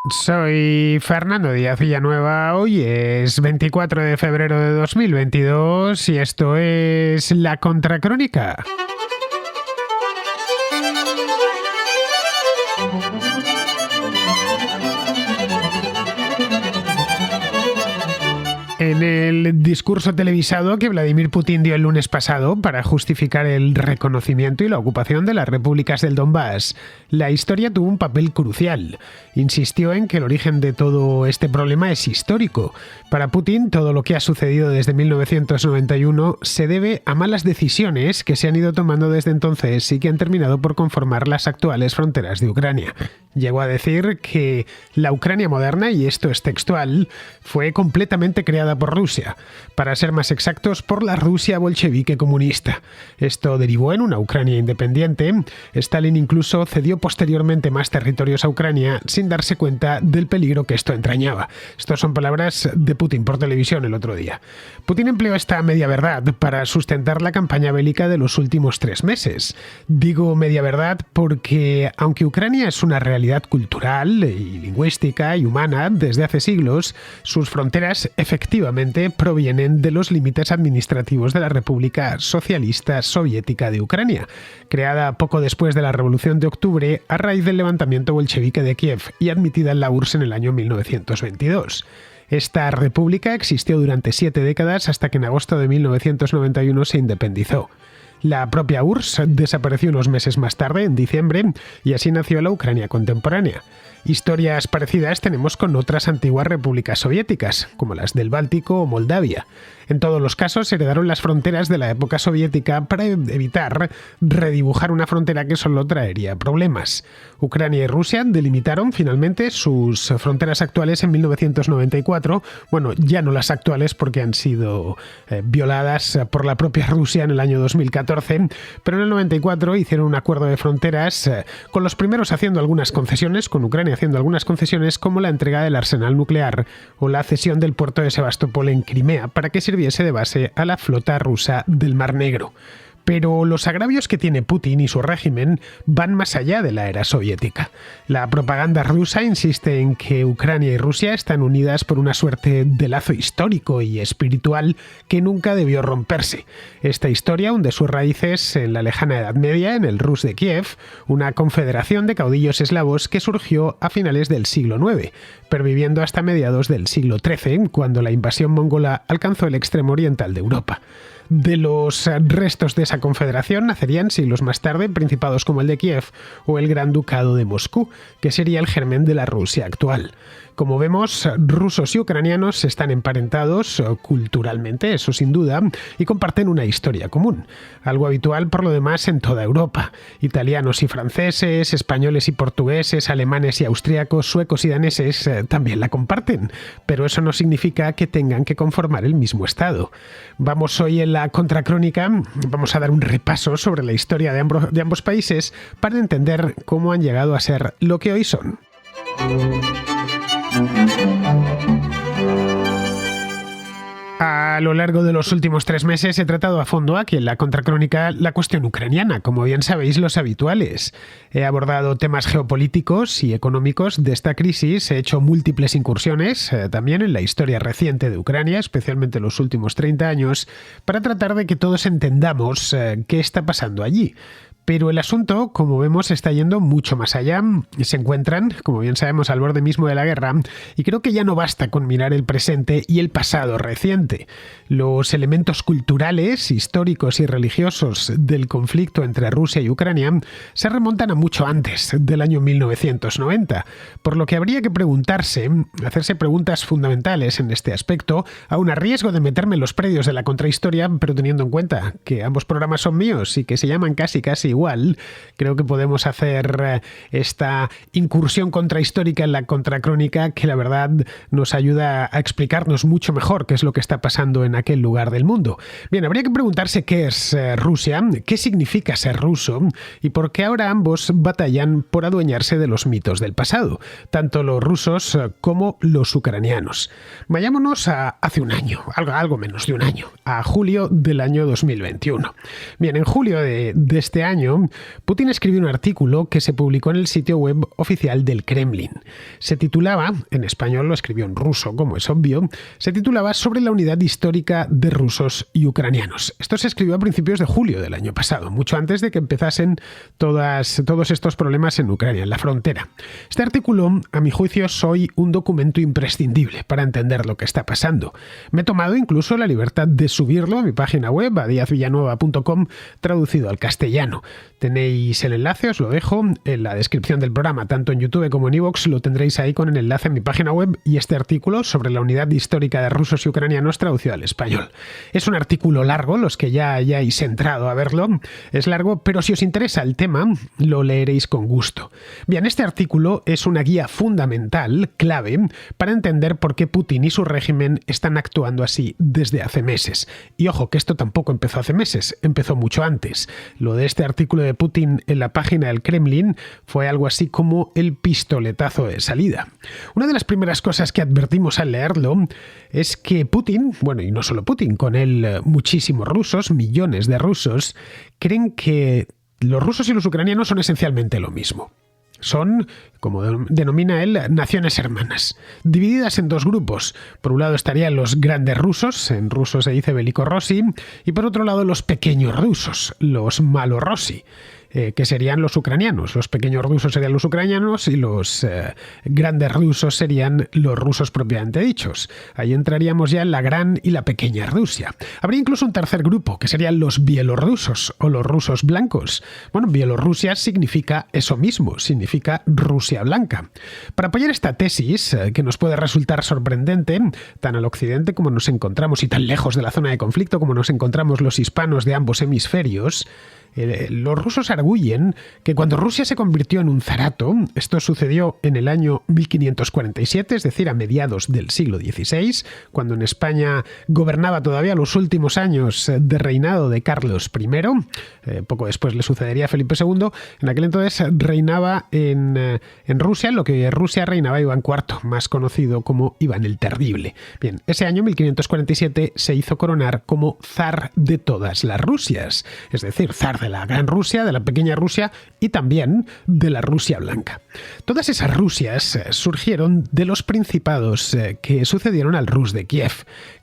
Soy Fernando Díaz Villanueva, hoy es 24 de febrero de 2022 y esto es La Contracrónica. En el discurso televisado que Vladimir Putin dio el lunes pasado para justificar el reconocimiento y la ocupación de las repúblicas del Donbass, la historia tuvo un papel crucial. Insistió en que el origen de todo este problema es histórico. Para Putin, todo lo que ha sucedido desde 1991 se debe a malas decisiones que se han ido tomando desde entonces y que han terminado por conformar las actuales fronteras de Ucrania. Llegó a decir que la Ucrania moderna, y esto es textual, fue completamente creada por Rusia, para ser más exactos, por la Rusia bolchevique comunista. Esto derivó en una Ucrania independiente. Stalin incluso cedió posteriormente más territorios a Ucrania sin darse cuenta del peligro que esto entrañaba. Estas son palabras de Putin por televisión el otro día. Putin empleó esta media verdad para sustentar la campaña bélica de los últimos 3 meses. Digo media verdad porque, aunque Ucrania es una realidad cultural y lingüística y humana desde hace siglos, sus fronteras efectivamente provienen de los límites administrativos de la República Socialista Soviética de Ucrania, creada poco después de la Revolución de Octubre a raíz del levantamiento bolchevique de Kiev y admitida en la URSS en el año 1922. Esta república existió durante 7 décadas hasta que en agosto de 1991 se independizó. La propia URSS desapareció unos meses más tarde, en diciembre, y así nació la Ucrania contemporánea. Historias parecidas tenemos con otras antiguas repúblicas soviéticas, como las del Báltico o Moldavia. En todos los casos heredaron las fronteras de la época soviética para evitar redibujar una frontera que solo traería problemas. Ucrania y Rusia delimitaron finalmente sus fronteras actuales en 1994. Bueno, ya no las actuales porque han sido violadas por la propia Rusia en el año 2014, pero en el 94 hicieron un acuerdo de fronteras con los primeros haciendo algunas concesiones, con Ucrania haciendo algunas concesiones como la entrega del arsenal nuclear o la cesión del puerto de Sebastopol en Crimea para que sirviese de base a la flota rusa del Mar Negro. Pero los agravios que tiene Putin y su régimen van más allá de la era soviética. La propaganda rusa insiste en que Ucrania y Rusia están unidas por una suerte de lazo histórico y espiritual que nunca debió romperse. Esta historia hunde sus raíces en la lejana Edad Media, en el Rus de Kiev, una confederación de caudillos eslavos que surgió a finales del siglo IX, perviviendo hasta mediados del siglo XIII, cuando la invasión mongola alcanzó el extremo oriental de Europa. De los restos de esa confederación nacerían siglos más tarde principados como el de Kiev o el Gran Ducado de Moscú, que sería el germen de la Rusia actual. Como vemos, rusos y ucranianos están emparentados culturalmente, eso sin duda, y comparten una historia común, algo habitual por lo demás en toda Europa. Italianos y franceses, españoles y portugueses, alemanes y austríacos, suecos y daneses también la comparten, pero eso no significa que tengan que conformar el mismo Estado. Vamos hoy en la Contracrónica, vamos a dar un repaso sobre la historia de ambos países para entender cómo han llegado a ser lo que hoy son. A lo largo de los últimos 3 meses he tratado a fondo aquí en la Contracrónica la cuestión ucraniana, como bien sabéis los habituales. He abordado temas geopolíticos y económicos de esta crisis, he hecho múltiples incursiones también en la historia reciente de Ucrania, especialmente en los últimos 30 años, para tratar de que todos entendamos qué está pasando allí. Pero el asunto, como vemos, está yendo mucho más allá. Se encuentran, como bien sabemos, al borde mismo de la guerra, y creo que ya no basta con mirar el presente y el pasado reciente. Los elementos culturales, históricos y religiosos del conflicto entre Rusia y Ucrania se remontan a mucho antes del año 1990, por lo que habría que hacerse preguntas fundamentales en este aspecto, aun a riesgo de meterme en los predios de la contrahistoria, pero teniendo en cuenta que ambos programas son míos y que se llaman casi igual, creo que podemos hacer esta incursión contrahistórica en la Contracrónica que la verdad nos ayuda a explicarnos mucho mejor qué es lo que está pasando en aquel lugar del mundo. Bien, habría que preguntarse qué es Rusia, qué significa ser ruso y por qué ahora ambos batallan por adueñarse de los mitos del pasado, tanto los rusos como los ucranianos. Vayámonos a hace un año, algo menos de un año, a julio del año 2021. Bien, en julio de este año año, Putin escribió un artículo que se publicó en el sitio web oficial del Kremlin. Se titulaba, en español lo escribió en ruso, como es obvio, se titulaba Sobre la unidad histórica de rusos y ucranianos. Esto se escribió a principios de julio del año pasado, mucho antes de que empezasen todos estos problemas en Ucrania, en la frontera. Este artículo, a mi juicio, es hoy un documento imprescindible para entender lo que está pasando. Me he tomado incluso la libertad de subirlo a mi página web, adiazvillanueva.com, traducido al castellano. Tenéis el enlace, os lo dejo en la descripción del programa, tanto en YouTube como en iVoox, lo tendréis ahí con el enlace en mi página web y este artículo sobre la unidad histórica de rusos y ucranianos traducido al español. Es un artículo largo, los que ya hayáis entrado a verlo, es largo, pero si os interesa el tema, lo leeréis con gusto. Bien, este artículo es una guía fundamental, clave, para entender por qué Putin y su régimen están actuando así desde hace meses. Y ojo, que esto tampoco empezó hace meses, empezó mucho antes. Lo de este artículo de Putin en la página del Kremlin fue algo así como el pistoletazo de salida. Una de las primeras cosas que advertimos al leerlo es que Putin, bueno, y no solo Putin, con él muchísimos rusos, millones de rusos, creen que los rusos y los ucranianos son esencialmente lo mismo. Son, como denomina él, naciones hermanas, divididas en dos grupos. Por un lado estarían los grandes rusos, en ruso se dice Velikorossi, y por otro lado los pequeños rusos, los Malorossi, que serían los ucranianos. Los pequeños rusos serían los ucranianos y los grandes rusos serían los rusos propiamente dichos. Ahí entraríamos ya en la gran y la pequeña Rusia. Habría incluso un tercer grupo, que serían los bielorrusos o los rusos blancos. Bueno, Bielorrusia significa eso mismo, significa Rusia blanca. Para apoyar esta tesis, que nos puede resultar sorprendente, tan al occidente como nos encontramos y tan lejos de la zona de conflicto como nos encontramos los hispanos de ambos hemisferios, los rusos arguyen que cuando Rusia se convirtió en un zarato, esto sucedió en el año 1547, es decir, a mediados del siglo XVI, cuando en España gobernaba todavía los últimos años de reinado de Carlos I, poco después le sucedería Felipe II, en aquel entonces reinaba en Rusia, en lo que Rusia reinaba Iván IV, más conocido como Iván el Terrible. Bien, ese año 1547 se hizo coronar como zar de todas las Rusias, es decir, zar de la Gran Rusia, de la Pequeña Rusia y también de la Rusia Blanca. Todas esas Rusias surgieron de los principados que sucedieron al Rus de Kiev,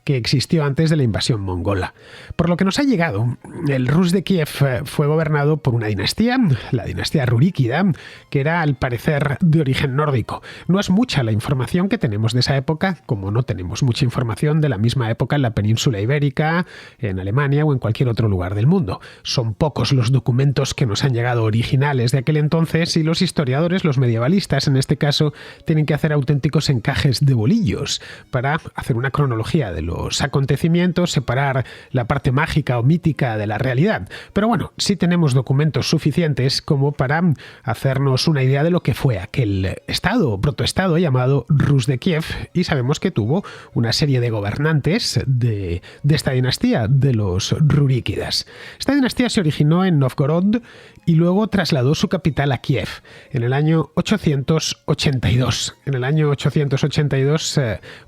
que existió antes de la invasión mongola. Por lo que nos ha llegado, el Rus de Kiev fue gobernado por una dinastía, la dinastía ruríkida, que era al parecer de origen nórdico. No es mucha la información que tenemos de esa época, como no tenemos mucha información de la misma época en la península ibérica, en Alemania o en cualquier otro lugar del mundo. Son pocos los documentos que nos han llegado originales de aquel entonces y los historiadores, los medievalistas en este caso, tienen que hacer auténticos encajes de bolillos para hacer una cronología de los acontecimientos, separar la parte mágica o mítica de la realidad. Pero bueno, sí tenemos documentos suficientes como para hacernos una idea de lo que fue aquel estado o protoestado llamado Rus de Kiev, y sabemos que tuvo una serie de gobernantes de esta dinastía, de los ruríkidas. Esta dinastía se originó en Novgorod y luego trasladó su capital a Kiev en el año 882. En el año 882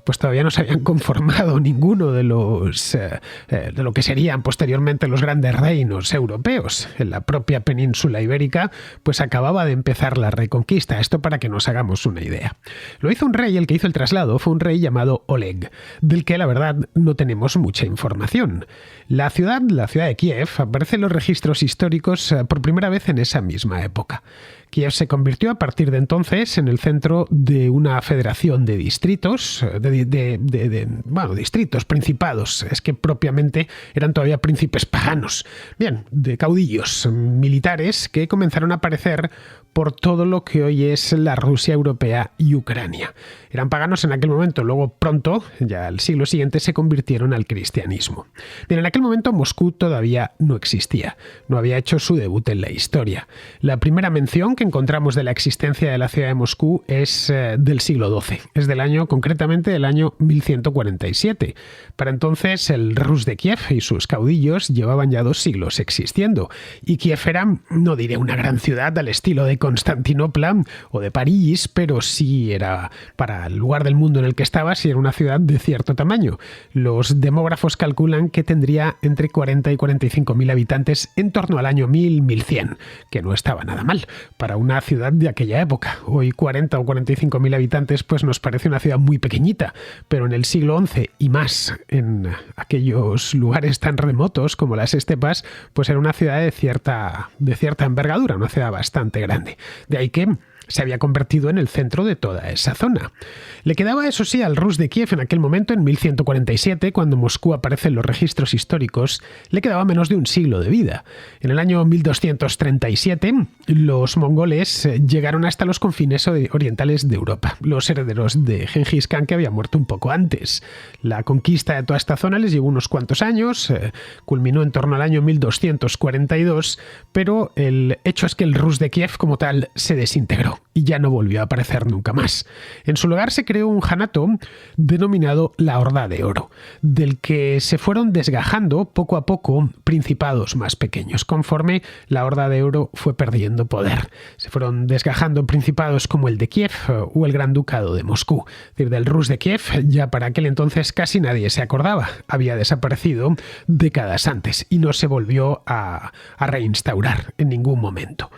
pues todavía no se habían conformado ninguno de lo que serían posteriormente los grandes reinos europeos. En la propia península ibérica pues acababa de empezar la reconquista. Esto para que nos hagamos una idea. Lo hizo un rey, el que hizo el traslado fue un rey llamado Oleg, del que la verdad no tenemos mucha información. La ciudad de Kiev aparece en los registros históricos por primera vez en esa misma época. Kiev se convirtió a partir de entonces en el centro de una federación de distritos, distritos, principados, es que propiamente eran todavía príncipes paganos, bien, de caudillos militares que comenzaron a aparecer por todo lo que hoy es la Rusia europea y Ucrania. Eran paganos en aquel momento, luego pronto, ya al siglo siguiente, se convirtieron al cristianismo. Bien, en aquel momento Moscú todavía no existía, no había hecho su debut en la historia. La primera mención que encontramos de la existencia de la ciudad de Moscú es del siglo XII, es concretamente del año 1147. Para entonces el Rus de Kiev y sus caudillos llevaban ya 2 siglos existiendo, y Kiev era, no diré una gran ciudad al estilo de Constantinopla o de París, pero sí era, para el lugar del mundo en el que estaba, sí era una ciudad de cierto tamaño. Los demógrafos calculan que tendría entre 40 y 45.000 habitantes en torno al año 1100. población, que no estaba nada mal para una ciudad de aquella época. Hoy 40 o 45.000 habitantes pues nos parece una ciudad muy pequeñita, pero en el siglo XI y más en aquellos lugares tan remotos como las estepas, pues era una ciudad de cierta envergadura, una ciudad bastante grande. De ahí que se había convertido en el centro de toda esa zona. Le quedaba, eso sí, al Rus de Kiev en aquel momento, en 1147, cuando Moscú aparece en los registros históricos, le quedaba menos de un siglo de vida. En el año 1237, los mongoles llegaron hasta los confines orientales de Europa, los herederos de Gengis Khan, que había muerto un poco antes. La conquista de toda esta zona les llevó unos cuantos años, culminó en torno al año 1242, pero el hecho es que el Rus de Kiev como tal se desintegró y ya no volvió a aparecer nunca más. En su lugar se creó un janato denominado la Horda de Oro, del que se fueron desgajando poco a poco principados más pequeños, conforme la Horda de Oro fue perdiendo poder. Se fueron desgajando principados como el de Kiev o el Gran Ducado de Moscú. Es decir, del Rus de Kiev ya para aquel entonces casi nadie se acordaba. Había desaparecido décadas antes y no se volvió a reinstaurar en ningún momento.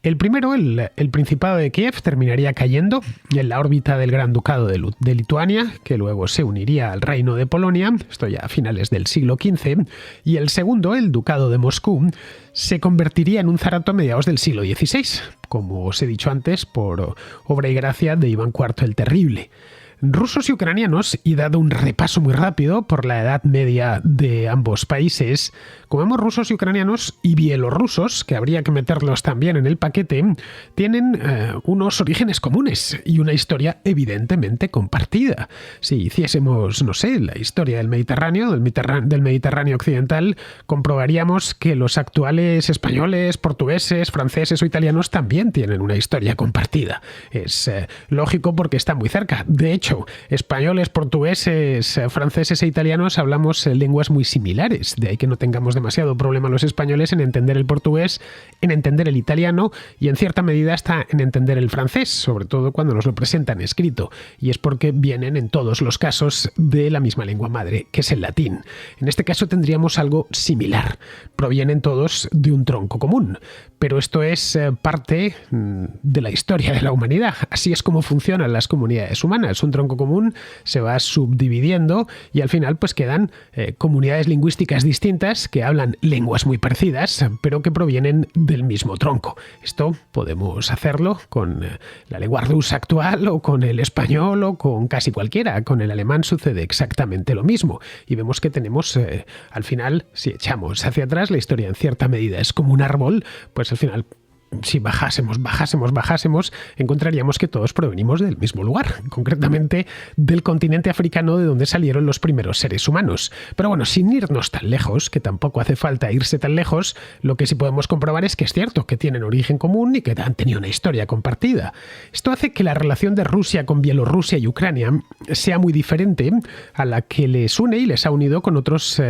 El primero, el Principado de Kiev, terminaría cayendo en la órbita del Gran Ducado de Lituania, que luego se uniría al Reino de Polonia, esto ya a finales del siglo XV, y el segundo, el Ducado de Moscú, se convertiría en un zarato a mediados del siglo XVI, como os he dicho antes, por obra y gracia de Iván IV el Terrible. Rusos y ucranianos, y dado un repaso muy rápido por la edad media de ambos países, como vemos, rusos y ucranianos y bielorrusos, que habría que meterlos también en el paquete, tienen unos orígenes comunes y una historia evidentemente compartida. Si hiciésemos, no sé, la historia del Mediterráneo, del Mediterráneo occidental, comprobaríamos que los actuales españoles, portugueses, franceses o italianos también tienen una historia compartida. Es lógico porque está muy cerca. De hecho, españoles, portugueses, franceses e italianos hablamos lenguas muy similares, de ahí que no tengamos demasiado problema los españoles en entender el portugués, en entender el italiano y en cierta medida hasta en entender el francés, sobre todo cuando nos lo presentan escrito, y es porque vienen en todos los casos de la misma lengua madre, que es el latín. En este caso tendríamos algo similar, provienen todos de un tronco común, pero esto es parte de la historia de la humanidad, así es como funcionan las comunidades humanas. Un tronco común se va subdividiendo y al final pues quedan comunidades lingüísticas distintas que hablan lenguas muy parecidas, pero que provienen del mismo tronco. Esto podemos hacerlo con la lengua rusa actual o con el español o con casi cualquiera. Con el alemán sucede exactamente lo mismo y vemos que tenemos al final, si echamos hacia atrás, la historia en cierta medida es como un árbol, pues al final, si bajásemos, encontraríamos que todos provenimos del mismo lugar, concretamente del continente africano, de donde salieron los primeros seres humanos. Pero bueno, sin irnos tan lejos, que tampoco hace falta irse tan lejos, lo que sí podemos comprobar es que es cierto que tienen origen común y que han tenido una historia compartida. Esto hace que la relación de Rusia con Bielorrusia y Ucrania sea muy diferente a la que les une y les ha unido con otras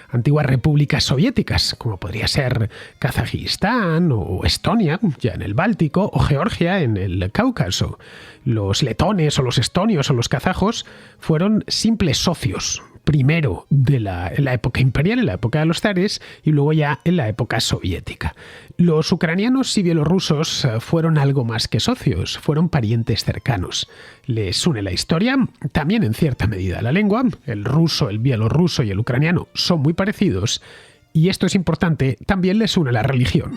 antiguas repúblicas soviéticas, como podría ser Kazajistán o Estonia, ya en el Báltico, o Georgia en el Cáucaso. Los letones o los estonios o los kazajos fueron simples socios, primero en la época imperial, en la época de los zares, y luego ya en la época soviética. Los ucranianos y bielorrusos fueron algo más que socios, fueron parientes cercanos. Les une la historia, también en cierta medida la lengua. El ruso, el bielorruso y el ucraniano son muy parecidos, y esto es importante, también les une la religión.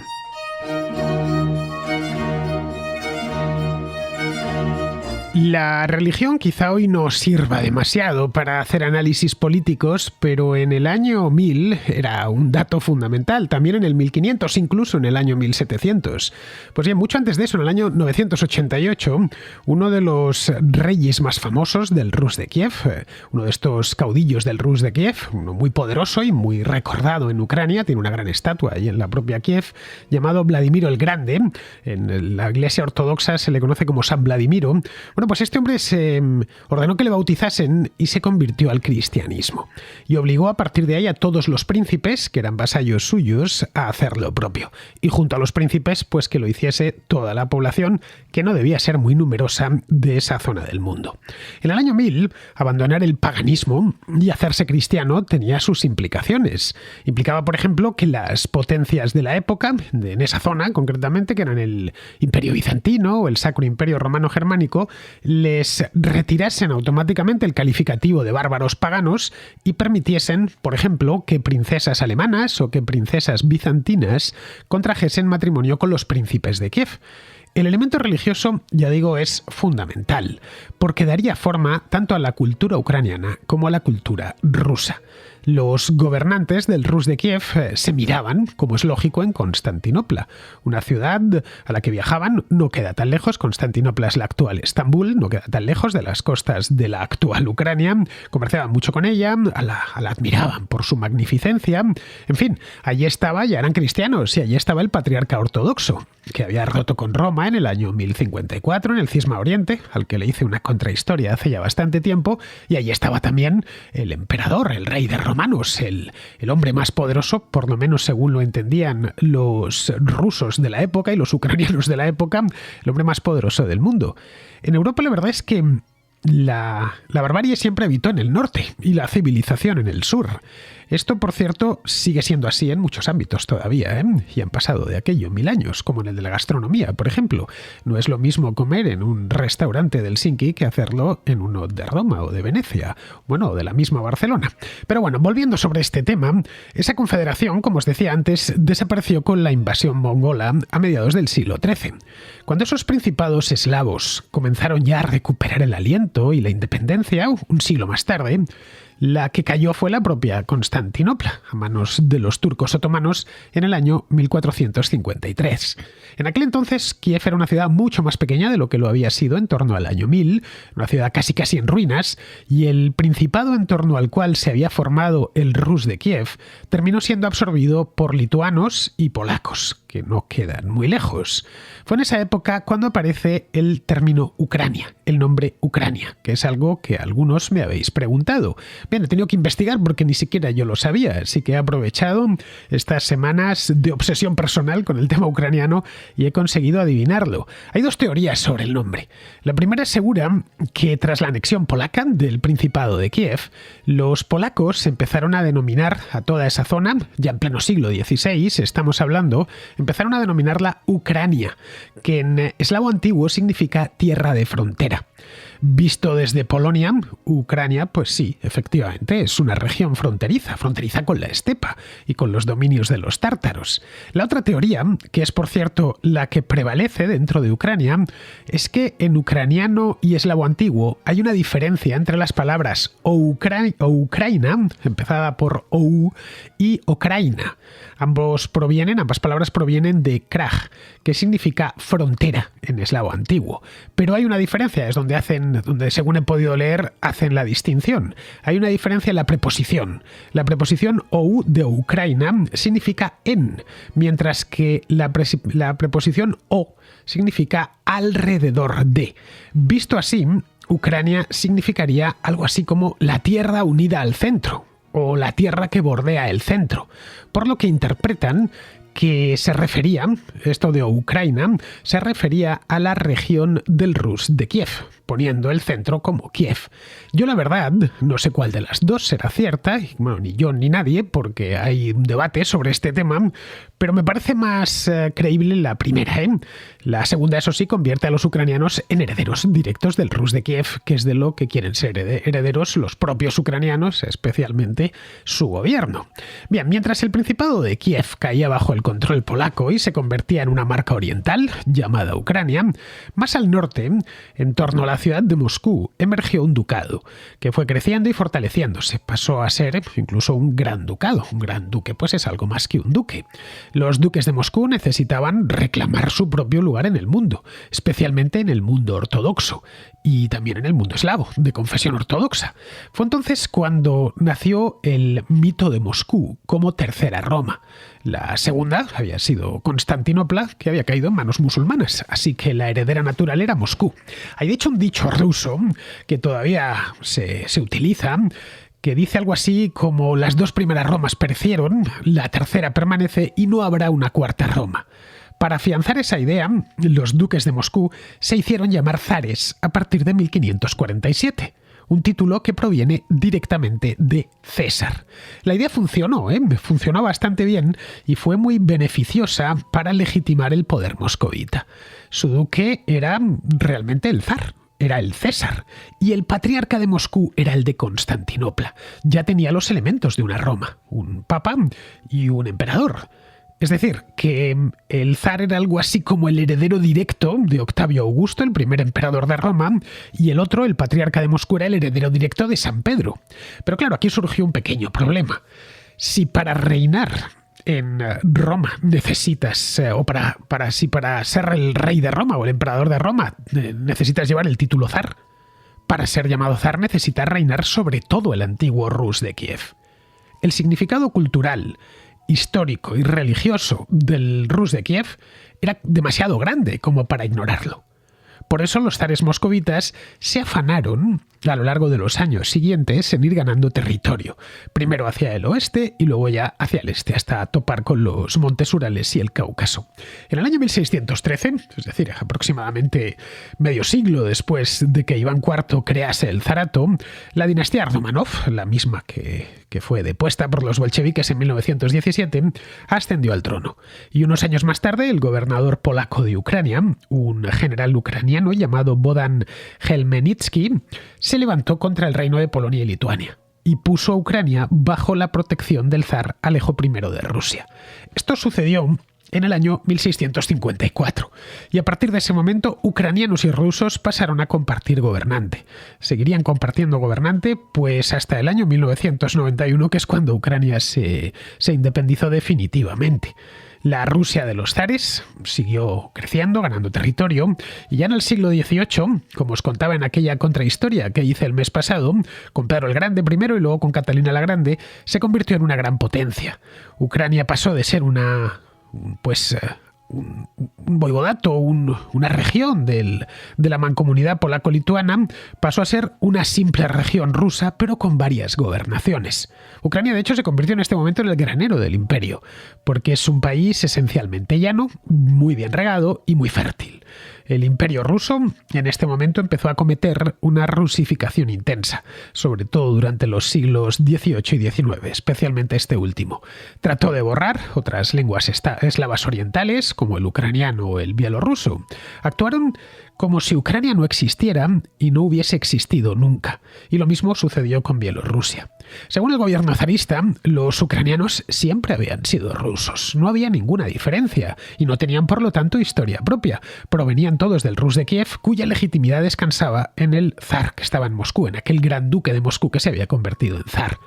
La religión quizá hoy no sirva demasiado para hacer análisis políticos, pero en el año 1000 era un dato fundamental, también en el 1500, incluso en el año 1700. Pues bien, mucho antes de eso, en el año 988, uno de los reyes más famosos del Rus de Kiev, uno de estos caudillos del Rus de Kiev, uno muy poderoso y muy recordado en Ucrania, tiene una gran estatua ahí en la propia Kiev, llamado Vladimiro el Grande. En la iglesia ortodoxa se le conoce como San Vladimiro. Bueno, Bueno, pues este hombre se ordenó que le bautizasen y se convirtió al cristianismo. Y obligó a partir de ahí a todos los príncipes, que eran vasallos suyos, a hacer lo propio. Y junto a los príncipes, pues que lo hiciese toda la población, que no debía ser muy numerosa, de esa zona del mundo. En el año 1000, abandonar el paganismo y hacerse cristiano tenía sus implicaciones. Implicaba, por ejemplo, que las potencias de la época, en esa zona concretamente, que eran el Imperio Bizantino o el Sacro Imperio Romano Germánico, les retirasen automáticamente el calificativo de bárbaros paganos y permitiesen, por ejemplo, que princesas alemanas o que princesas bizantinas contrajesen matrimonio con los príncipes de Kiev. El elemento religioso, ya digo, es fundamental, porque daría forma tanto a la cultura ucraniana como a la cultura rusa. Los gobernantes del Rus de Kiev se miraban, como es lógico, en Constantinopla, una ciudad a la que viajaban. No queda tan lejos. Constantinopla es la actual Estambul, no queda tan lejos de las costas de la actual Ucrania. Comerciaban mucho con ella, la admiraban por su magnificencia. En fin, allí estaba, ya eran cristianos, y allí estaba el patriarca ortodoxo, que había roto con Roma en el año 1054 en el Cisma Oriente, al que le hice una contrahistoria hace ya bastante tiempo, y allí estaba también el emperador, el rey de romanos, el hombre más poderoso, por lo menos según lo entendían los rusos de la época y los ucranianos de la época, el hombre más poderoso del mundo. En Europa la verdad es que la barbarie siempre habitó en el norte y la civilización en el sur. Esto, por cierto, sigue siendo así en muchos ámbitos todavía, ¿eh? Y han pasado de aquello 1000 años, como en el de la gastronomía, por ejemplo. No es lo mismo comer en un restaurante de Helsinki que hacerlo en uno de Roma o de Venecia, bueno, o de la misma Barcelona. Pero bueno, volviendo sobre este tema, esa confederación, como os decía antes, desapareció con la invasión mongola a mediados del siglo XIII. Cuando esos principados eslavos comenzaron ya a recuperar el aliento y la independencia, un siglo más tarde, la que cayó fue la propia Constantinopla, a manos de los turcos otomanos en el año 1453. En aquel entonces, Kiev era una ciudad mucho más pequeña de lo que lo había sido en torno al año 1000, una ciudad casi en ruinas, y el principado en torno al cual se había formado el Rus de Kiev terminó siendo absorbido por lituanos y polacos, que no quedan muy lejos. Fue en esa época cuando aparece el término Ucrania, el nombre Ucrania, que es algo que algunos me habéis preguntado. Bien, he tenido que investigar porque ni siquiera yo lo sabía, así que he aprovechado estas semanas de obsesión personal con el tema ucraniano y he conseguido adivinarlo. Hay dos teorías sobre el nombre. La primera asegura que tras la anexión polaca del Principado de Kiev, los polacos empezaron a denominar a toda esa zona, ya en pleno siglo XVI estamos hablando, empezaron a denominarla Ucrania, que en eslavo antiguo significa tierra de frontera. Visto desde Polonia, Ucrania, pues sí, efectivamente, es una región fronteriza con la estepa y con los dominios de los tártaros. La otra teoría, que es por cierto la que prevalece dentro de Ucrania, es que en ucraniano y eslavo antiguo hay una diferencia entre las palabras Ucraina, empezada por ou, y Okraina. Ambas palabras provienen de kraj, que significa frontera en eslavo antiguo. Pero hay una diferencia, es donde según he podido leer, hacen la distinción. Hay una diferencia en la preposición. La preposición ou de Ucraina significa en, mientras que la preposición o significa alrededor de. Visto así, Ucrania significaría algo así como la tierra unida al centro, o la tierra que bordea el centro, por lo que interpretan que se refería, esto de Ucraina, se refería a la región del Rus de Kiev, poniendo el centro como Kiev. Yo la verdad no sé cuál de las dos será cierta, bueno, ni yo ni nadie, porque hay un debate sobre este tema, pero me parece más creíble la primera, ¿eh? La segunda, eso sí, convierte a los ucranianos en herederos directos del Rus de Kiev, que es de lo que quieren ser herederos los propios ucranianos, especialmente su gobierno. Bien, mientras el Principado de Kiev caía bajo el control polaco y se convertía en una marca oriental, llamada Ucrania, más al norte, en torno a la ciudad de Moscú, emergió un ducado, que fue creciendo y fortaleciéndose. Pasó a ser incluso un gran ducado. Un gran duque, pues es algo más que un duque. Los duques de Moscú necesitaban reclamar su propio lugar en el mundo, especialmente en el mundo ortodoxo y también en el mundo eslavo, de confesión ortodoxa. Fue entonces cuando nació el mito de Moscú como tercera Roma. La segunda había sido Constantinopla, que había caído en manos musulmanas, así que la heredera natural era Moscú. Hay de hecho un dicho ruso que todavía se utiliza, que dice algo así como: las dos primeras Romas perecieron, la tercera permanece y no habrá una cuarta Roma. Para afianzar esa idea, los duques de Moscú se hicieron llamar zares a partir de 1547. Un título que proviene directamente de César. La idea funcionó bastante bien y fue muy beneficiosa para legitimar el poder moscovita. Su duque era realmente el zar, era el César, y el patriarca de Moscú era el de Constantinopla. Ya tenía los elementos de una Roma, un papa y un emperador. Es decir, que el zar era algo así como el heredero directo de Octavio Augusto, el primer emperador de Roma, y el otro, el patriarca de Moscú, era el heredero directo de San Pedro. Pero claro, aquí surgió un pequeño problema. Si para reinar en Roma necesitas, para ser el rey de Roma o el emperador de Roma, necesitas llevar el título zar, para ser llamado zar necesitas reinar sobre todo el antiguo Rus de Kiev. El significado cultural, histórico y religioso del Rus de Kiev era demasiado grande como para ignorarlo. Por eso los zares moscovitas se afanaron a lo largo de los años siguientes en ir ganando territorio, primero hacia el oeste y luego ya hacia el este, hasta topar con los montes Urales y el Cáucaso. En el año 1613, es decir, aproximadamente medio siglo después de que Iván IV crease el zarato, la dinastía Romanov, la misma que fue depuesta por los bolcheviques en 1917, ascendió al trono. Y unos años más tarde, el gobernador polaco de Ucrania, un general ucraniano llamado Bohdan Khmelnytsky, se levantó contra el reino de Polonia y Lituania y puso a Ucrania bajo la protección del zar Alejo I de Rusia. Esto sucedió en el año 1654, y a partir de ese momento ucranianos y rusos pasaron a compartir gobernante. Seguirían compartiendo gobernante pues hasta el año 1991, que es cuando Ucrania se independizó definitivamente. La Rusia de los zares siguió creciendo, ganando territorio, y ya en el siglo XVIII, como os contaba en aquella contrahistoria que hice el mes pasado, con Pedro el Grande primero y luego con Catalina la Grande, se convirtió en una gran potencia. Ucrania pasó de ser un voivodato, una región de la mancomunidad polaco-lituana, pasó a ser una simple región rusa, pero con varias gobernaciones. Ucrania, de hecho, se convirtió en este momento en el granero del imperio, porque es un país esencialmente llano, muy bien regado y muy fértil. El imperio ruso en este momento empezó a cometer una rusificación intensa, sobre todo durante los siglos XVIII y XIX, especialmente este último. Trató de borrar otras lenguas eslavas orientales, como el ucraniano o el bielorruso. Actuaron como si Ucrania no existiera y no hubiese existido nunca. Y lo mismo sucedió con Bielorrusia. Según el gobierno zarista, los ucranianos siempre habían sido rusos. No había ninguna diferencia y no tenían, por lo tanto, historia propia. Provenían todos del Rus de Kiev, cuya legitimidad descansaba en el zar que estaba en Moscú, en aquel gran duque de Moscú que se había convertido en zar.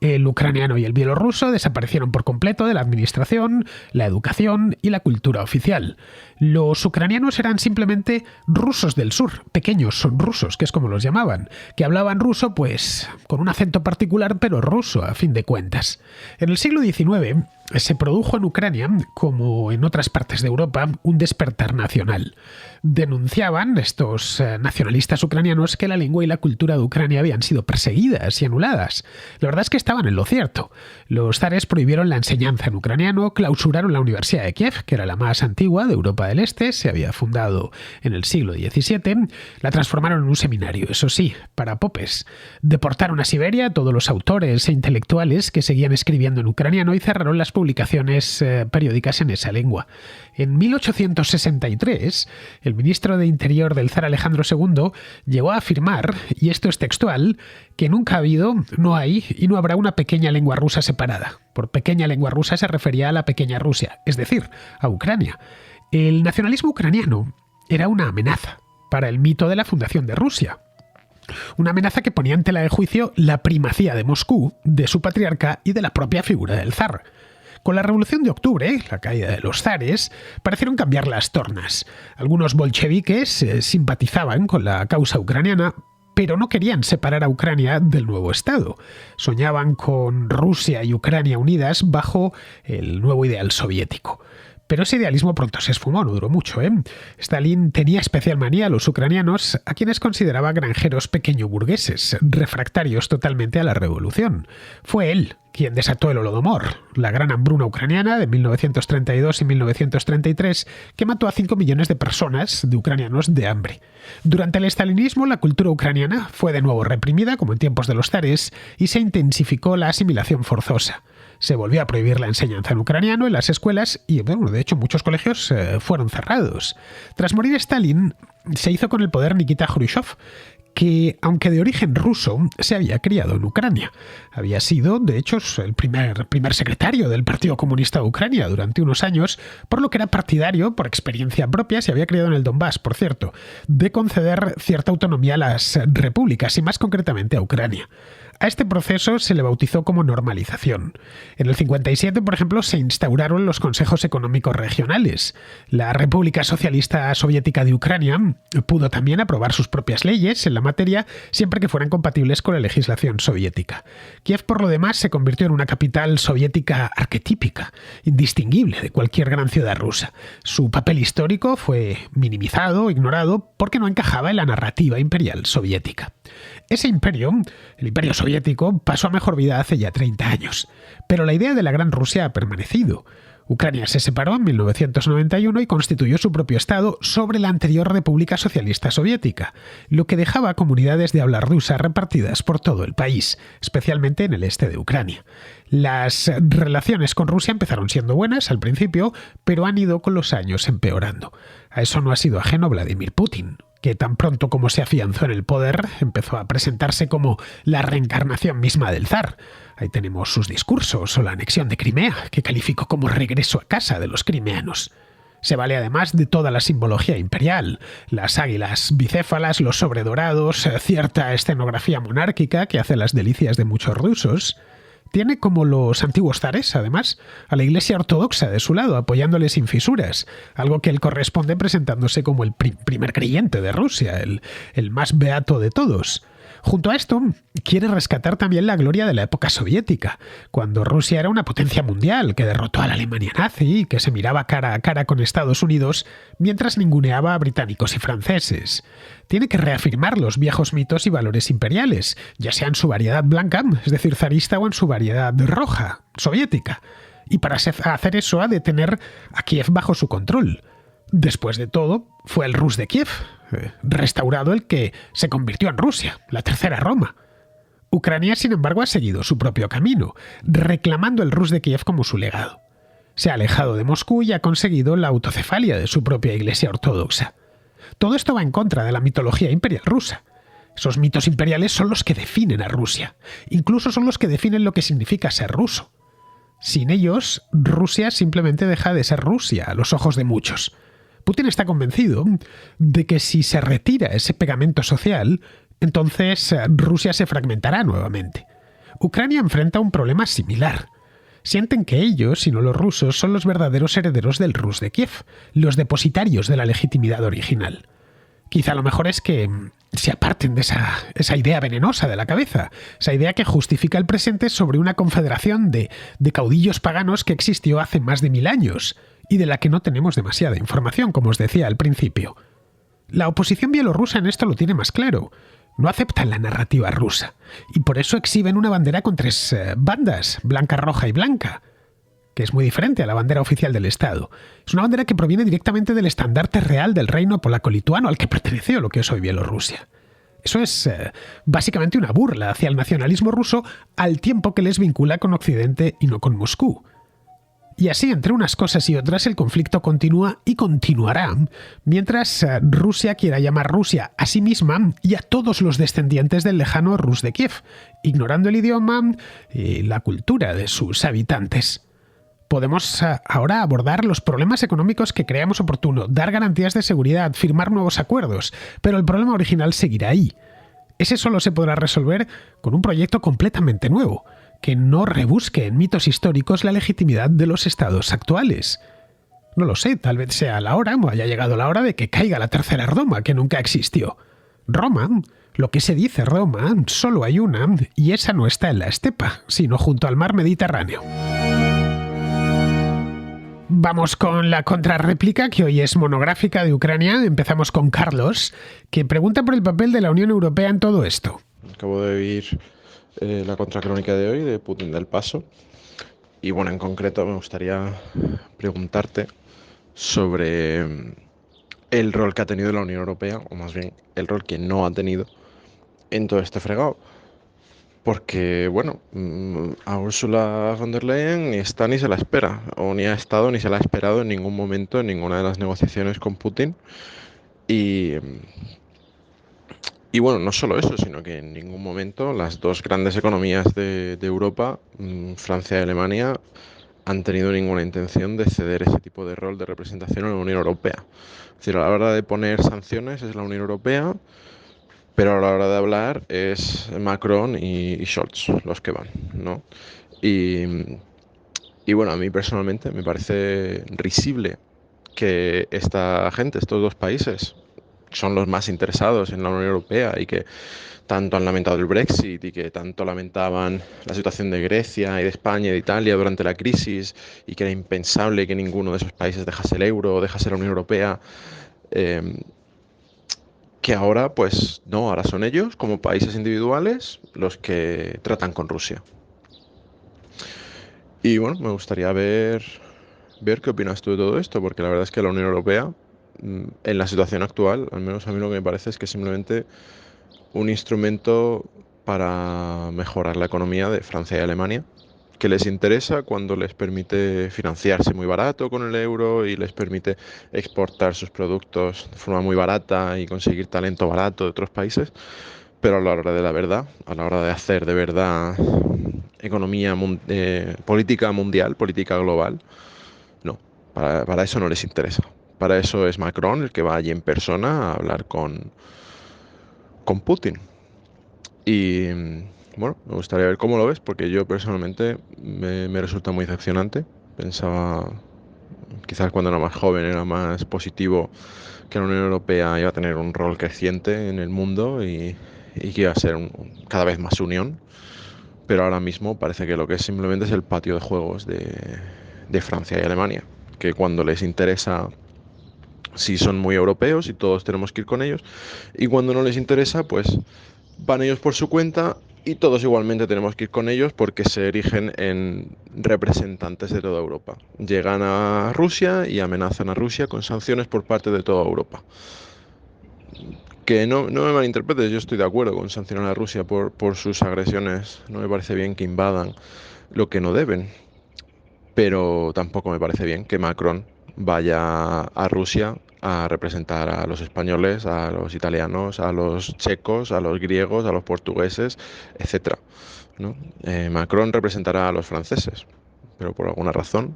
El ucraniano y el bielorruso desaparecieron por completo de la administración, la educación y la cultura oficial. Los ucranianos eran simplemente rusos del sur, pequeños son rusos, que es como los llamaban, que hablaban ruso pues con un acento particular, pero ruso a fin de cuentas. En el siglo XIX se produjo en Ucrania, como en otras partes de Europa, un despertar nacional. Denunciaban estos nacionalistas ucranianos que la lengua y la cultura de Ucrania habían sido perseguidas y anuladas. La verdad es que estaban en lo cierto. Los zares prohibieron la enseñanza en ucraniano, clausuraron la Universidad de Kiev, que era la más antigua de Europa del Este, se había fundado en el siglo XVII, la transformaron en un seminario, eso sí, para popes. Deportaron a Siberia a todos los autores e intelectuales que seguían escribiendo en ucraniano y cerraron las publicaciones periódicas en esa lengua. En 1863, el ministro de Interior del zar Alejandro II llegó a afirmar, y esto es textual, que nunca ha habido, no hay y no habrá una pequeña lengua rusa separada. Por pequeña lengua rusa se refería a la pequeña Rusia, es decir, a Ucrania. El nacionalismo ucraniano era una amenaza para el mito de la fundación de Rusia. Una amenaza que ponía en tela de juicio la primacía de Moscú, de su patriarca y de la propia figura del zar. Con la Revolución de Octubre, la caída de los zares, parecieron cambiar las tornas. Algunos bolcheviques simpatizaban con la causa ucraniana, pero no querían separar a Ucrania del nuevo Estado. Soñaban con Rusia y Ucrania unidas bajo el nuevo ideal soviético. Pero ese idealismo pronto se esfumó, no duró mucho, ¿eh? Stalin tenía especial manía a los ucranianos, a quienes consideraba granjeros pequeño-burgueses, refractarios totalmente a la revolución. Fue él quien desató el Holodomor, la gran hambruna ucraniana de 1932 y 1933, que mató a 5 millones de personas, de ucranianos, de hambre. Durante el estalinismo, la cultura ucraniana fue de nuevo reprimida, como en tiempos de los zares, y se intensificó la asimilación forzosa. Se volvió a prohibir la enseñanza en ucraniano en las escuelas y, bueno, de hecho, muchos colegios fueron cerrados. Tras morir Stalin, se hizo con el poder Nikita Jrushchov, que, aunque de origen ruso, se había criado en Ucrania. Había sido, de hecho, el primer secretario del Partido Comunista de Ucrania durante unos años, por lo que era partidario, por experiencia propia, se había criado en el Donbass, por cierto, de conceder cierta autonomía a las repúblicas y más concretamente a Ucrania. A este proceso se le bautizó como normalización. En el 57, por ejemplo, se instauraron los consejos económicos regionales. La República Socialista Soviética de Ucrania pudo también aprobar sus propias leyes en la materia, siempre que fueran compatibles con la legislación soviética. Kiev, por lo demás, se convirtió en una capital soviética arquetípica, indistinguible de cualquier gran ciudad rusa. Su papel histórico fue minimizado, ignorado, porque no encajaba en la narrativa imperial soviética. Ese imperio, el imperio soviético, pasó a mejor vida hace ya 30 años, pero la idea de la Gran Rusia ha permanecido. Ucrania se separó en 1991 y constituyó su propio Estado sobre la anterior República Socialista Soviética, lo que dejaba comunidades de habla rusa repartidas por todo el país, especialmente en el este de Ucrania. Las relaciones con Rusia empezaron siendo buenas al principio, pero han ido con los años empeorando. A eso no ha sido ajeno Vladimir Putin, que tan pronto como se afianzó en el poder, empezó a presentarse como la reencarnación misma del zar. Ahí tenemos sus discursos o la anexión de Crimea, que calificó como regreso a casa de los crimeanos. Se vale además de toda la simbología imperial, las águilas bicéfalas, los sobredorados, cierta escenografía monárquica que hace las delicias de muchos rusos. Tiene, como los antiguos zares, además, a la Iglesia Ortodoxa de su lado, apoyándole sin fisuras, algo que él corresponde presentándose como el primer creyente de Rusia, el más beato de todos. Junto a esto, quiere rescatar también la gloria de la época soviética, cuando Rusia era una potencia mundial que derrotó a la Alemania nazi y que se miraba cara a cara con Estados Unidos mientras ninguneaba a británicos y franceses. Tiene que reafirmar los viejos mitos y valores imperiales, ya sea en su variedad blanca, es decir, zarista, o en su variedad roja, soviética. Y para hacer eso ha de tener a Kiev bajo su control. Después de todo, fue el Rus de Kiev, restaurado, el que se convirtió en Rusia, la tercera Roma. Ucrania, sin embargo, ha seguido su propio camino, reclamando el Rus de Kiev como su legado. Se ha alejado de Moscú y ha conseguido la autocefalia de su propia Iglesia Ortodoxa. Todo esto va en contra de la mitología imperial rusa. Esos mitos imperiales son los que definen a Rusia, incluso son los que definen lo que significa ser ruso. Sin ellos, Rusia simplemente deja de ser Rusia a los ojos de muchos. Putin está convencido de que si se retira ese pegamento social, entonces Rusia se fragmentará nuevamente. Ucrania enfrenta un problema similar. Sienten que ellos, y no los rusos, son los verdaderos herederos del Rus de Kiev, los depositarios de la legitimidad original. Quizá lo mejor es que se aparten de esa idea venenosa de la cabeza, esa idea que justifica el presente sobre una confederación de caudillos paganos que existió hace más de 1000 años, y de la que no tenemos demasiada información, como os decía al principio. La oposición bielorrusa en esto lo tiene más claro. No aceptan la narrativa rusa, y por eso exhiben una bandera con 3 bandas, blanca, roja y blanca, que es muy diferente a la bandera oficial del Estado. Es una bandera que proviene directamente del estandarte real del reino polaco-lituano al que perteneció lo que es hoy Bielorrusia. Eso es básicamente una burla hacia el nacionalismo ruso, al tiempo que les vincula con Occidente y no con Moscú. Y así, entre unas cosas y otras, el conflicto continúa y continuará, mientras Rusia quiera llamar Rusia a sí misma y a todos los descendientes del lejano Rus de Kiev, ignorando el idioma y la cultura de sus habitantes. Podemos ahora abordar los problemas económicos que creamos oportuno, dar garantías de seguridad, firmar nuevos acuerdos, pero el problema original seguirá ahí. Ese solo se podrá resolver con un proyecto completamente nuevo, que no rebusque en mitos históricos la legitimidad de los estados actuales. No lo sé, tal vez sea la hora, o haya llegado la hora de que caiga la tercera Roma, que nunca existió. Roma. Lo que se dice Roma, solo hay una, y esa no está en la estepa, sino junto al mar Mediterráneo. Vamos con la contrarréplica, que hoy es monográfica de Ucrania. Empezamos con Carlos, que pregunta por el papel de la Unión Europea en todo esto. Acabo de oír la contracrónica de hoy de Putin del Paso. Y bueno, en concreto me gustaría preguntarte sobre el rol que ha tenido la Unión Europea, o más bien el rol que no ha tenido en todo este fregado. Porque, bueno, a Ursula von der Leyen ni está ni se la espera, o ni ha estado ni se la ha esperado en ningún momento en ninguna de las negociaciones con Putin. Y bueno, no solo eso, sino que en ningún momento las dos grandes economías de Europa, Francia y Alemania, han tenido ninguna intención de ceder ese tipo de rol de representación en la Unión Europea. Es decir, a la hora de poner sanciones es la Unión Europea, pero a la hora de hablar es Macron y Scholz los que van, ¿no? Y bueno, a mí personalmente me parece risible que esta gente, estos dos países, son los más interesados en la Unión Europea y que tanto han lamentado el Brexit y que tanto lamentaban la situación de Grecia y de España y de Italia durante la crisis y que era impensable que ninguno de esos países dejase el euro o dejase la Unión Europea, que ahora pues no, ahora son ellos como países individuales los que tratan con Rusia. Y bueno, me gustaría ver qué opinas tú de todo esto, porque la verdad es que la Unión Europea, en la situación actual, al menos a mí lo que me parece es que es simplemente un instrumento para mejorar la economía de Francia y Alemania, que les interesa cuando les permite financiarse muy barato con el euro y les permite exportar sus productos de forma muy barata y conseguir talento barato de otros países, pero a la hora de la verdad, a la hora de hacer de verdad economía, política mundial, política global, no, para eso no les interesa. Para eso es Macron el que va allí en persona a hablar con Putin. Y bueno, me gustaría ver cómo lo ves, porque yo personalmente me resulta muy decepcionante. Pensaba, quizás cuando era más joven, era más positivo que la Unión Europea iba a tener un rol creciente en el mundo y que iba a ser cada vez más unión. Pero ahora mismo parece que lo que es simplemente es el patio de juegos de Francia y Alemania, que cuando les interesa sí son muy europeos y todos tenemos que ir con ellos, y cuando no les interesa pues van ellos por su cuenta y todos igualmente tenemos que ir con ellos porque se erigen en representantes de toda Europa. Llegan a Rusia y amenazan a Rusia con sanciones por parte de toda Europa. Que no me malinterpretes, yo estoy de acuerdo con sancionar a Rusia por sus agresiones. No me parece bien que invadan lo que no deben, pero tampoco me parece bien que Macron vaya a Rusia a representar a los españoles, a los italianos, a los checos, a los griegos, a los portugueses, etc., ¿no? Macron representará a los franceses, pero por alguna razón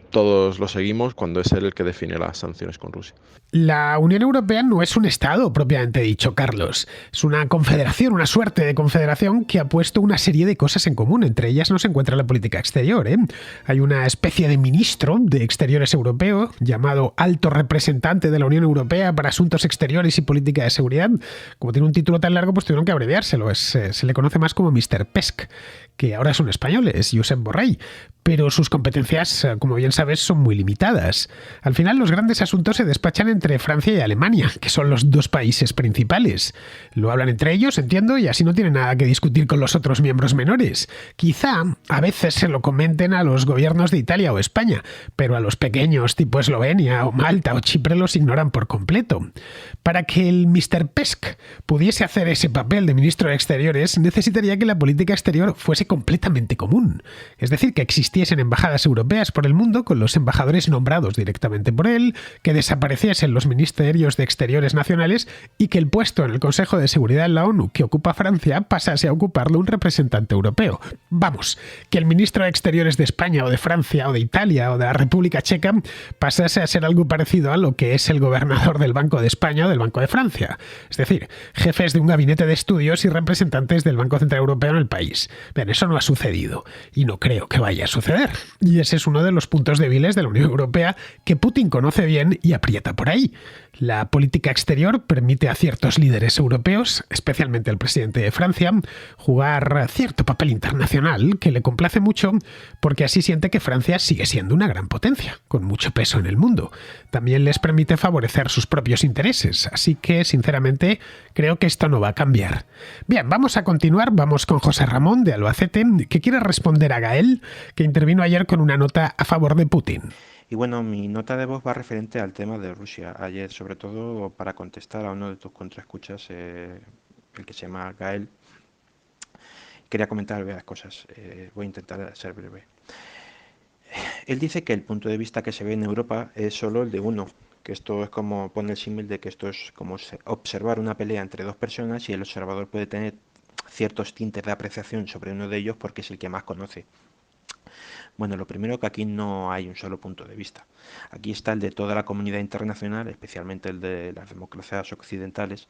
todos lo seguimos cuando es él el que define las sanciones con Rusia. La Unión Europea no es un Estado propiamente dicho, Carlos. Es una confederación, una suerte de confederación que ha puesto una serie de cosas en común. Entre ellas no se encuentra la política exterior, ¿eh? Hay una especie de ministro de Exteriores europeo llamado Alto Representante de la Unión Europea para Asuntos Exteriores y Política de Seguridad. Como tiene un título tan largo, pues tuvieron que abreviárselo. Se le conoce más como Mr. Pesk, que ahora es un español, es Josep Borrell. Pero sus competencias, como bien sabes, son muy limitadas. Al final, los grandes asuntos se despachan entre Francia y Alemania, que son los dos países principales. Lo hablan entre ellos, entiendo, y así no tienen nada que discutir con los otros miembros menores. Quizá a veces se lo comenten a los gobiernos de Italia o España, pero a los pequeños tipo Eslovenia o Malta o Chipre los ignoran por completo. Para que el Mr. Pesk pudiese hacer ese papel de ministro de Exteriores, necesitaría que la política exterior fuese completamente común. Es decir, que existiesen embajadas europeas por el mundo con los embajadores nombrados directamente por él, que desapareciesen los ministerios de Exteriores nacionales y que el puesto en el Consejo de Seguridad en la ONU que ocupa Francia pasase a ocuparlo un representante europeo. Vamos, que el ministro de Exteriores de España o de Francia o de Italia o de la República Checa pasase a ser algo parecido a lo que es el gobernador del Banco de España o del Banco de Francia. Es decir, jefes de un gabinete de estudios y representantes del Banco Central Europeo en el país. Bien, eso no ha sucedido y no creo que vaya a suceder. ceder. Y ese es uno de los puntos débiles de la Unión Europea que Putin conoce bien y aprieta por ahí. La política exterior permite a ciertos líderes europeos, especialmente al presidente de Francia, jugar cierto papel internacional que le complace mucho porque así siente que Francia sigue siendo una gran potencia, con mucho peso en el mundo. También les permite favorecer sus propios intereses, así que, sinceramente, creo que esto no va a cambiar. Bien, vamos a continuar. Vamos con José Ramón de Albacete, que quiere responder a Gael, que intervino ayer con una nota a favor de Putin. Y bueno, mi nota de voz va referente al tema de Rusia. Ayer, sobre todo para contestar a uno de tus contraescuchas, el que se llama Gael, quería comentar varias cosas. Voy a intentar ser breve. Él dice que el punto de vista que se ve en Europa es solo el de uno, que esto es como, pone el símil de que esto es como observar una pelea entre dos personas y el observador puede tener ciertos tintes de apreciación sobre uno de ellos porque es el que más conoce. Bueno, lo primero que aquí no hay un solo punto de vista. Aquí está el de toda la comunidad internacional, especialmente el de las democracias occidentales.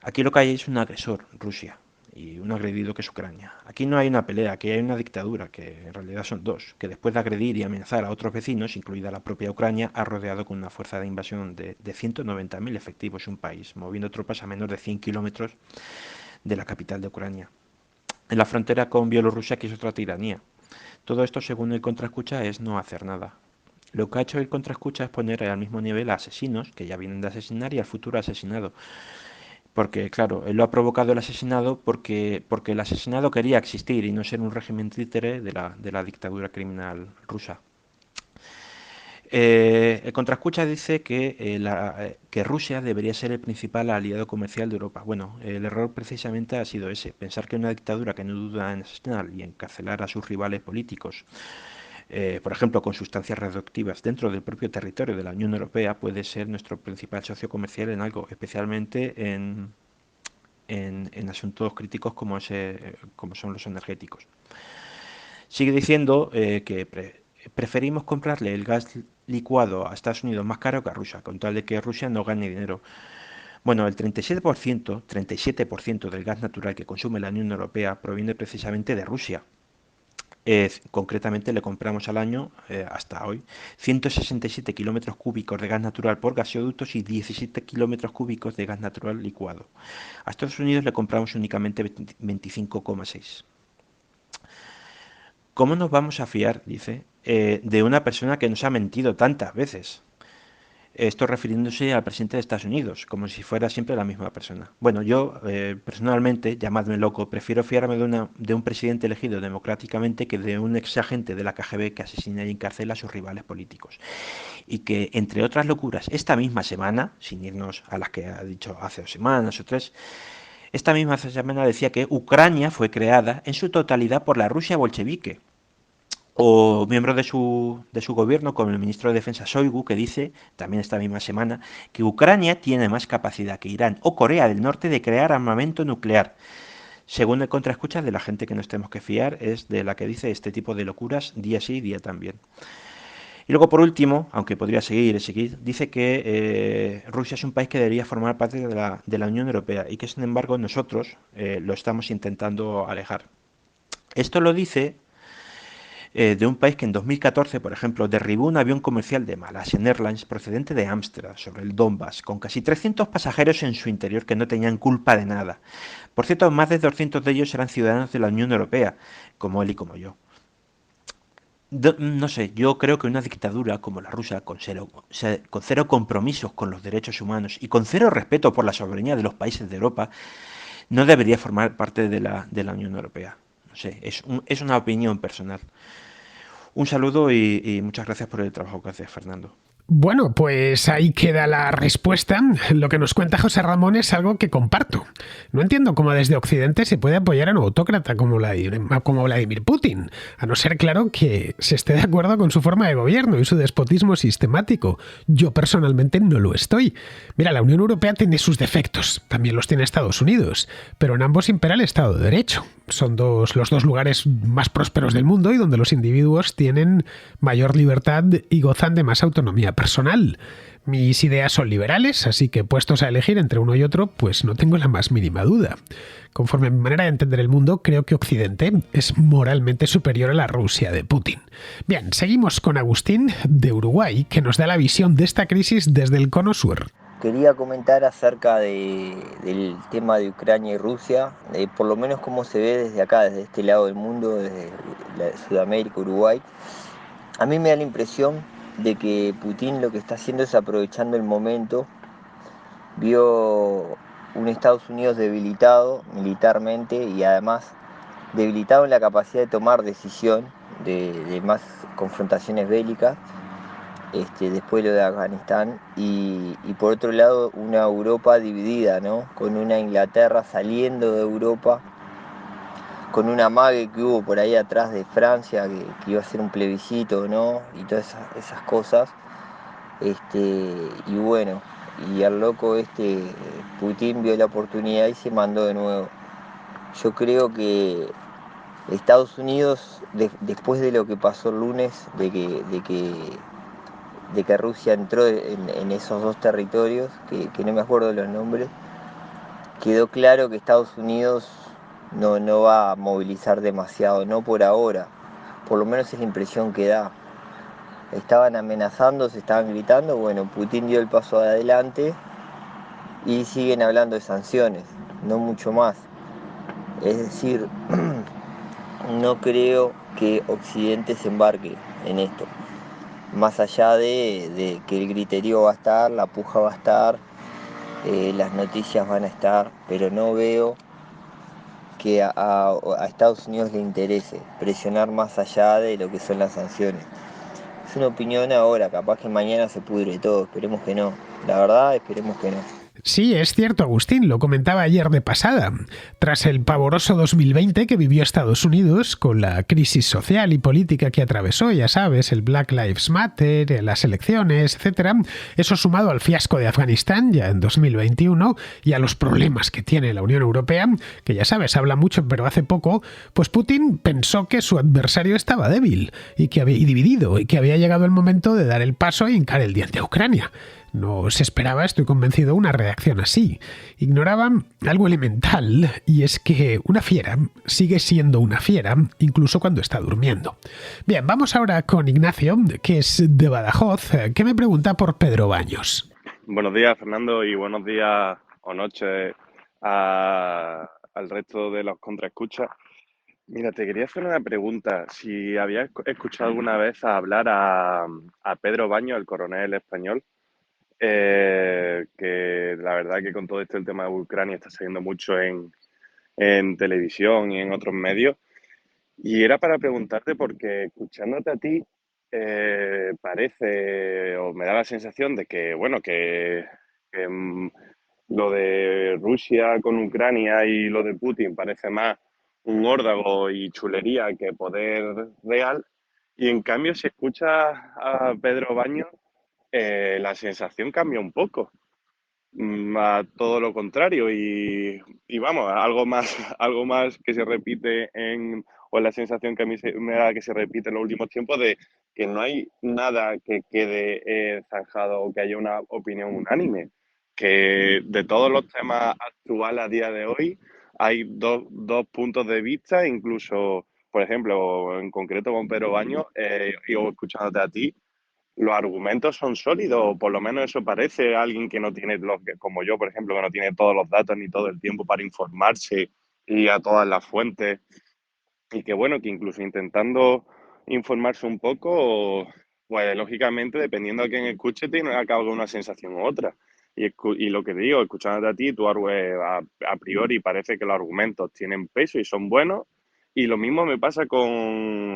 Aquí lo que hay es un agresor, Rusia, y un agredido que es Ucrania. Aquí no hay una pelea, aquí hay una dictadura, que en realidad son dos, que después de agredir y amenazar a otros vecinos, incluida la propia Ucrania, ha rodeado con una fuerza de invasión de 190.000 efectivos un país, moviendo tropas a menos de 100 kilómetros de la capital de Ucrania. En la frontera con Bielorrusia, que es otra tiranía. Todo esto, según el contraescucha, es no hacer nada. Lo que ha hecho el contraescucha es poner al mismo nivel a asesinos, que ya vienen de asesinar, y al futuro asesinado. Porque, claro, él lo ha provocado el asesinado porque el asesinado quería existir y no ser un régimen títere de la dictadura criminal rusa. El contraescucha dice que Rusia debería ser el principal aliado comercial de Europa. Bueno, el error precisamente ha sido ese, pensar que una dictadura que no duda en asesinar y encarcelar a sus rivales políticos, por ejemplo, con sustancias radioactivas dentro del propio territorio de la Unión Europea, puede ser nuestro principal socio comercial en algo, especialmente en asuntos críticos como son los energéticos. Sigue diciendo que preferimos comprarle el gas licuado a Estados Unidos más caro que a Rusia, con tal de que Rusia no gane dinero. Bueno, el 37% del gas natural que consume la Unión Europea proviene precisamente de Rusia. Concretamente le compramos al año, hasta hoy, 167 kilómetros cúbicos de gas natural por gasoductos y 17 kilómetros cúbicos de gas natural licuado. A Estados Unidos le compramos únicamente 25,6. ¿Cómo nos vamos a fiar, dice, de una persona que nos ha mentido tantas veces? Esto refiriéndose al presidente de Estados Unidos, como si fuera siempre la misma persona. Bueno, yo personalmente, llamadme loco, prefiero fiarme de un presidente elegido democráticamente que de un ex agente de la KGB que asesina y encarcela a sus rivales políticos. Y que, entre otras locuras, esta misma semana, sin irnos a las que ha dicho hace 2 semanas o 3, esta misma semana decía que Ucrania fue creada en su totalidad por la Rusia bolchevique. O miembros de su gobierno, como el ministro de Defensa Shoigu, que dice, también esta misma semana, que Ucrania tiene más capacidad que Irán o Corea del Norte de crear armamento nuclear. Según el contraescucha de la gente que nos tenemos que fiar, es de la que dice este tipo de locuras día sí, día también. Y luego, por último, aunque podría seguir, dice que Rusia es un país que debería formar parte de la Unión Europea y que, sin embargo, nosotros lo estamos intentando alejar. Esto lo dice de un país que en 2014, por ejemplo, derribó un avión comercial de Malaysian Airlines procedente de Ámsterdam sobre el Donbass, con casi 300 pasajeros en su interior que no tenían culpa de nada. Por cierto, más de 200 de ellos eran ciudadanos de la Unión Europea, como él y como yo. No sé, yo creo que una dictadura como la rusa, con cero compromisos con los derechos humanos y con cero respeto por la soberanía de los países de Europa, no debería formar parte de la Unión Europea. No sé, es una opinión personal. Un saludo y muchas gracias por el trabajo que haces, Fernando. Bueno, pues ahí queda la respuesta. Lo que nos cuenta José Ramón es algo que comparto. No entiendo cómo desde Occidente se puede apoyar a un autócrata como Vladimir Putin, a no ser, claro, que se esté de acuerdo con su forma de gobierno y su despotismo sistemático. Yo personalmente no lo estoy. Mira, la Unión Europea tiene sus defectos, también los tiene Estados Unidos, pero en ambos impera el Estado de Derecho. Son los dos lugares más prósperos del mundo y donde los individuos tienen mayor libertad y gozan de más autonomía personal. Mis ideas son liberales, así que puestos a elegir entre uno y otro, pues no tengo la más mínima duda. Conforme a mi manera de entender el mundo, creo que Occidente es moralmente superior a la Rusia de Putin. Bien, seguimos con Agustín de Uruguay, que nos da la visión de esta crisis desde el cono sur. Quería comentar acerca del tema de Ucrania y Rusia, por lo menos cómo se ve desde acá, desde este lado del mundo, desde Sudamérica, Uruguay. A mí me da la impresión de que Putin lo que está haciendo es aprovechando el momento. Vio un Estados Unidos debilitado militarmente y además debilitado en la capacidad de tomar decisión de más confrontaciones bélicas, después de lo de Afganistán, y por otro lado una Europa dividida, ¿no? Con una Inglaterra saliendo de Europa, con una amague que hubo por ahí atrás de Francia, que iba a ser un plebiscito, ¿no? Y todas esas cosas. Y bueno, y el loco Putin vio la oportunidad y se mandó de nuevo. Yo creo que Estados Unidos, después de lo que pasó el lunes, de que Rusia entró en esos dos territorios, que no me acuerdo de los nombres, quedó claro que Estados Unidos no va a movilizar demasiado, no por ahora, por lo menos es la impresión que da. Estaban amenazando, se estaban gritando, bueno, Putin dio el paso adelante y siguen hablando de sanciones, no mucho más. Es decir, no creo que Occidente se embarque en esto. Más allá de que el griterío va a estar, la puja va a estar, las noticias van a estar, pero no veo que a Estados Unidos le interese presionar más allá de lo que son las sanciones. Es una opinión ahora, capaz que mañana se pudre todo, esperemos que no. La verdad, esperemos que no. Sí, es cierto, Agustín, lo comentaba ayer de pasada. Tras el pavoroso 2020 que vivió Estados Unidos, con la crisis social y política que atravesó, ya sabes, el Black Lives Matter, las elecciones, etc., eso sumado al fiasco de Afganistán ya en 2021 y a los problemas que tiene la Unión Europea, que ya sabes, habla mucho, pero hace poco, pues Putin pensó que su adversario estaba débil y dividido, y que había llegado el momento de dar el paso e hincar el diente a Ucrania. No se esperaba, estoy convencido, una reacción así. Ignoraban algo elemental, y es que una fiera sigue siendo una fiera incluso cuando está durmiendo. Bien, vamos ahora con Ignacio, que es de Badajoz, que me pregunta por Pedro Baños. Buenos días, Fernando, y buenos días o noches al resto de los contraescuchas. Mira, te quería hacer una pregunta. Si habías escuchado alguna vez hablar a Pedro Baños, el coronel español, que la verdad que con todo esto el tema de Ucrania está saliendo mucho en televisión y en otros medios. Y era para preguntarte porque escuchándote a ti, parece o me da la sensación de que, bueno, que lo de Rusia con Ucrania y lo de Putin parece más un órdago y chulería que poder real. Y en cambio, si escuchas a Pedro Baños, la sensación cambia un poco, a todo lo contrario y vamos, algo más, algo más que se repite o la sensación que a mí me da que se repite en los últimos tiempos de que no hay nada que quede zanjado o que haya una opinión unánime, que de todos los temas actuales a día de hoy hay dos puntos de vista, incluso, por ejemplo, en concreto con Pedro Baños, y escuchándote a ti, los argumentos son sólidos, o por lo menos eso parece a alguien que no tiene, como yo, por ejemplo, que no tiene todos los datos ni todo el tiempo para informarse y a todas las fuentes, y que bueno, que incluso intentando informarse un poco, pues lógicamente, dependiendo a quién escuche, tiene a cabo una sensación u otra. Y lo que digo, escuchándote a ti, a priori parece que los argumentos tienen peso y son buenos, y lo mismo me pasa con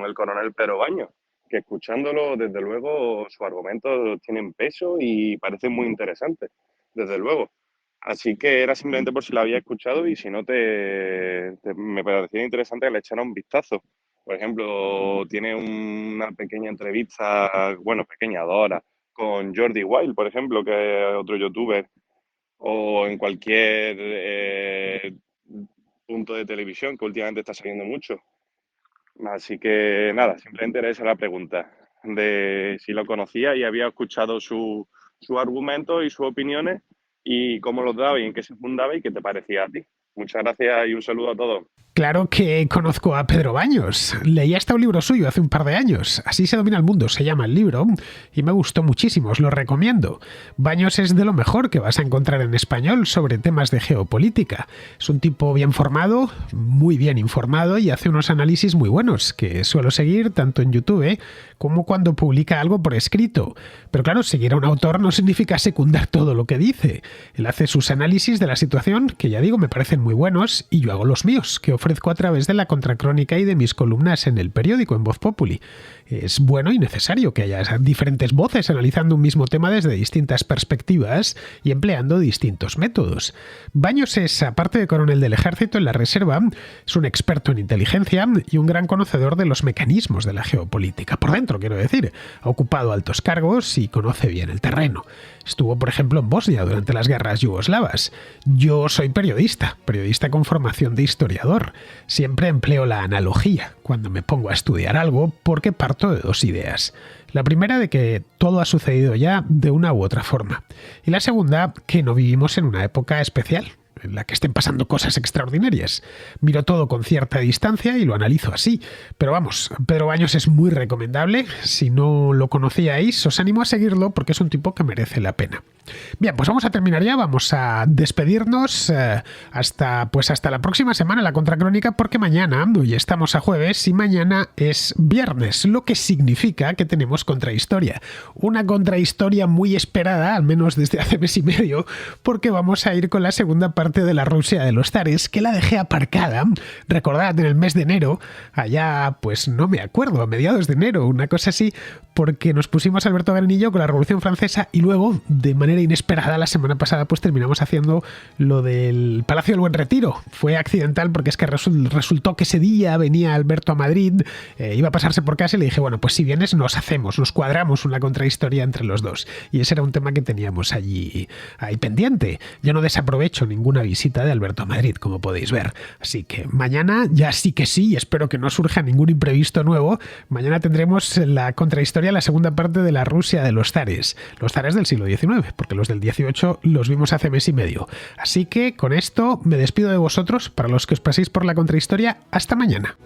el coronel Pedro Baños, que escuchándolo, desde luego, sus argumentos tienen peso y parecen muy interesantes, desde luego. Así que era simplemente por si la había escuchado y si no me parecía interesante que le echara un vistazo. Por ejemplo, tiene una pequeña entrevista, bueno, pequeña, 2 horas, con Jordi Wild, por ejemplo, que es otro youtuber, o en cualquier punto de televisión que últimamente está saliendo mucho. Así que nada, simplemente era esa la pregunta, de si lo conocía y había escuchado sus argumentos y sus opiniones y cómo los daba y en qué se fundaba y qué te parecía a ti. Muchas gracias y un saludo a todos. Claro que conozco a Pedro Baños. Leí hasta un libro suyo hace un par de años. Así se domina el mundo, se llama el libro, y me gustó muchísimo, os lo recomiendo. Baños es de lo mejor que vas a encontrar en español sobre temas de geopolítica. Es un tipo bien formado, muy bien informado y hace unos análisis muy buenos, que suelo seguir tanto en YouTube como cuando publica algo por escrito. Pero claro, seguir a un autor no significa secundar todo lo que dice. Él hace sus análisis de la situación, que ya digo, me parecen muy buenos, y yo hago los míos, que ofrezco a través de la Contracrónica y de mis columnas en el periódico, en Voz Populi. Es bueno y necesario que haya diferentes voces analizando un mismo tema desde distintas perspectivas y empleando distintos métodos. Baños es, aparte de coronel del ejército en la reserva, es un experto en inteligencia y un gran conocedor de los mecanismos de la geopolítica. Por dentro, quiero decir. Ha ocupado altos cargos y conoce bien el terreno. Estuvo, por ejemplo, en Bosnia durante las guerras yugoslavas. Yo soy periodista con formación de historiador. Siempre empleo la analogía cuando me pongo a estudiar algo porque parto de dos ideas. La primera, de que todo ha sucedido ya de una u otra forma. Y la segunda, que no vivimos en una época especial, en la que estén pasando cosas extraordinarias. Miro todo con cierta distancia y lo analizo así. Pero vamos, Pedro Baños es muy recomendable. Si no lo conocíais, os animo a seguirlo porque es un tipo que merece la pena. Bien, pues vamos a terminar ya, vamos a despedirnos hasta la próxima semana en la Contracrónica, porque mañana, hoy estamos a jueves y mañana es viernes, lo que significa que tenemos contrahistoria. Una contrahistoria muy esperada, al menos desde hace mes y medio, porque vamos a ir con la segunda parte de la Rusia de los zares, que la dejé aparcada, recordad, en el mes de enero, allá, pues no me acuerdo, a mediados de enero, una cosa así, porque nos pusimos Alberto Berenillo con la Revolución Francesa y luego, de manera inesperada, la semana pasada pues terminamos haciendo lo del Palacio del Buen Retiro. Fue accidental porque es que resultó que ese día venía Alberto a Madrid, iba a pasarse por casa y le dije, bueno, pues si vienes nos cuadramos una contrahistoria entre los dos. Y ese era un tema que teníamos ahí pendiente. Yo no desaprovecho ninguna visita de Alberto a Madrid, como podéis ver. Así que mañana ya sí que sí, y espero que no surja ningún imprevisto nuevo, mañana tendremos la contrahistoria, la segunda parte de la Rusia de los zares del siglo XIX, porque los del 18 los vimos hace mes y medio. Así que con esto me despido de vosotros, para los que os paséis por la contrahistoria, hasta mañana.